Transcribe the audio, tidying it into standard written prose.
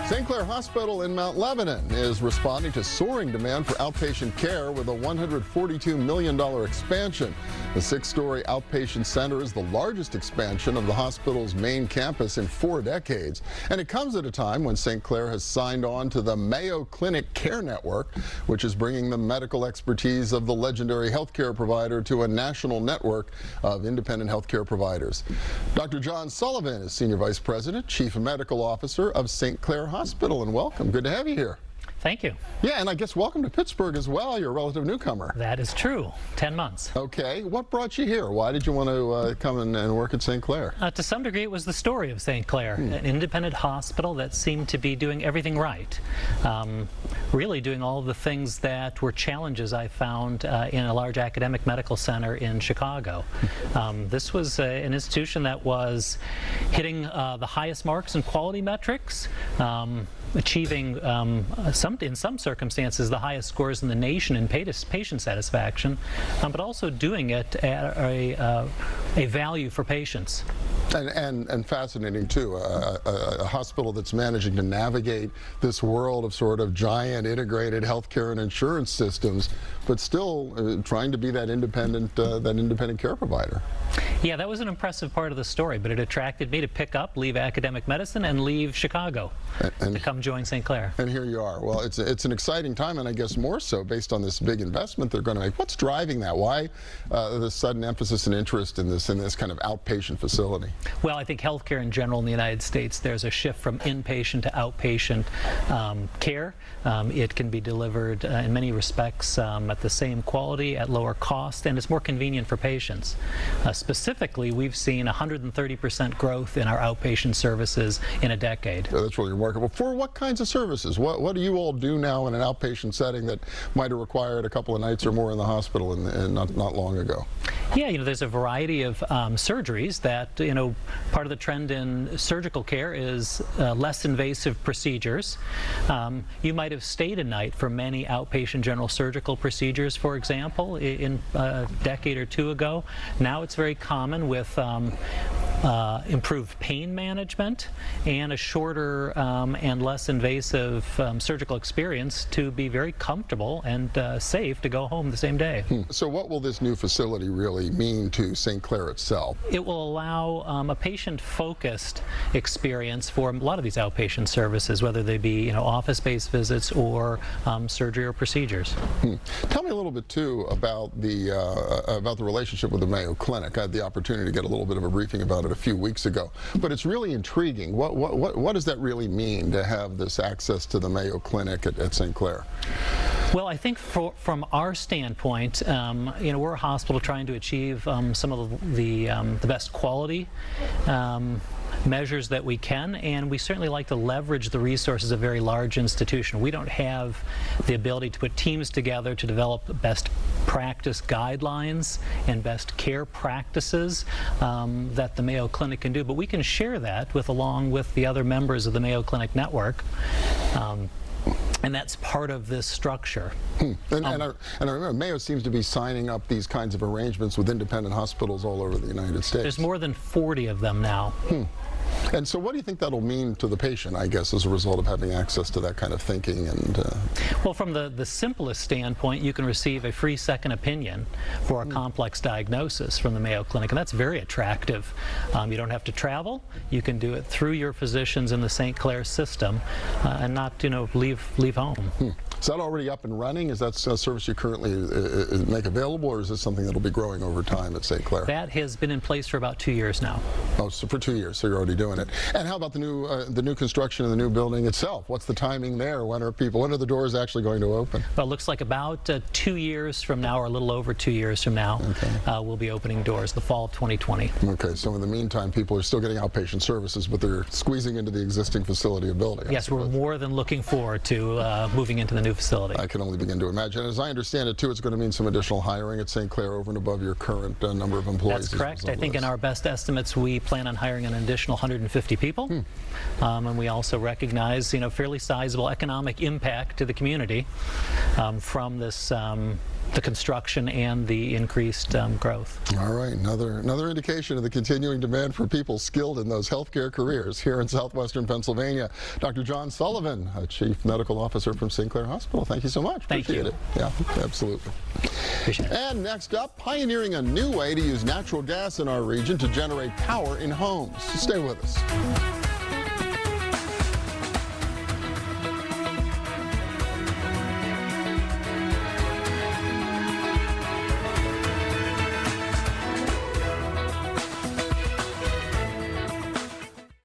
St Clair Hospital in Mount Lebanon is responding to soaring demand for outpatient care with a $142 million expansion. The six-story outpatient center is the largest expansion of the hospital's main campus in 4 decades. And it comes at a time when St Clair has signed on to the Mayo Clinic Care Network, which is bringing the medical expertise of the legendary healthcare provider to a national network of independent healthcare providers. Dr. John Sullivan is Senior Vice President, Chief Medical Officer of St Clair Hospital, and welcome. Good to have you here. Thank you. Yeah, and I guess welcome to Pittsburgh as well. You're a relative newcomer. That is true. 10 months. Okay. What brought you here? Why did you want to come and work at St. Clair? To some degree, it was the story of St. Clair, an independent hospital that seemed to be doing everything right. Really doing all of the things that were challenges I found in a large academic medical center in Chicago. This was an institution that was hitting the highest marks in quality metrics, achieving in some circumstances the highest scores in the nation in patient satisfaction, but also doing it at a value for patients. And fascinating too, a hospital that's managing to navigate this world of sort of giant integrated healthcare and insurance systems, but still trying to be that independent care provider. Yeah, that was an impressive part of the story, but it attracted me to leave academic medicine and leave Chicago to come join St. Clair. And here you are. Well, it's an exciting time, and I guess more so based on this big investment they're going to make. What's driving that? Why the sudden emphasis and interest in this kind of outpatient facility? Well, I think healthcare in general in the United States, there's a shift from inpatient to outpatient care. It can be delivered in many respects at the same quality, at lower cost, and it's more convenient for patients. Specifically, we've seen 130% growth in our outpatient services in a decade. Yeah, that's really remarkable. For what kinds of services? What do you all do now in an outpatient setting that might have required a couple of nights or more in the hospital and not long ago? Yeah, there's a variety of surgeries that, part of the trend in surgical care is less invasive procedures. You might have stayed a night for many outpatient general surgical procedures, for example, in a decade or two ago. Now it's very common with improved pain management and a shorter and less invasive surgical experience to be very comfortable and safe to go home the same day. So what will this new facility really mean to St. Clair itself? It will allow a patient-focused experience for a lot of these outpatient services, whether they be office-based visits or surgery or procedures. Tell me a little bit too about the relationship with the Mayo Clinic. I had the opportunity to get a little bit of a briefing about it a few weeks ago, but it's really intriguing. What does that really mean to have this access to the Mayo Clinic at St. Clair? Well, I think from our standpoint, we're a hospital trying to achieve some of the best quality measures that we can, and we certainly like to leverage the resources of a very large institution. We don't have the ability to put teams together to develop best practice guidelines and best care practices that the Mayo Clinic can do, but we can share that along with the other members of the Mayo Clinic network. And that's part of this structure. And I remember Mayo seems to be signing up these kinds of arrangements with independent hospitals all over the United States. There's more than 40 of them now. And so what do you think that'll mean to the patient, I guess, as a result of having access to that kind of thinking? Well, from the simplest standpoint, you can receive a free second opinion for a complex diagnosis from the Mayo Clinic, and that's very attractive. You don't have to travel. You can do it through your physicians in the St. Clair system and not, leave home. Is that already up and running? Is that a service you currently make available, or is this something that will be growing over time at St. Clair? That has been in place for about 2 years now. Oh, so for 2 years, so you're already doing it. And how about the new construction of the new building itself? What's the timing there? When are the doors actually going to open? Well, it looks like about 2 years from now, or a little over 2 years from now, we'll be opening doors, the fall of 2020. Okay, so in the meantime, people are still getting outpatient services, but they're squeezing into the existing facility or building. Yes, we're more than looking forward to moving into the new facility. I can only begin to imagine. As I understand it, too, it's going to mean some additional hiring at St. Clair over and above your current number of employees. That's correct. I think in our best estimates, we plan on hiring an additional 150 people. And we also recognize, fairly sizable economic impact to the community from this the construction and the increased growth. All right, another indication of the continuing demand for people skilled in those healthcare careers here in southwestern Pennsylvania. Dr. John Sullivan, Chief Medical Officer from St Clair Hospital. Thank you so much. Appreciate it. Yeah, absolutely. Appreciate it. And next up, pioneering a new way to use natural gas in our region to generate power in homes. Stay with us.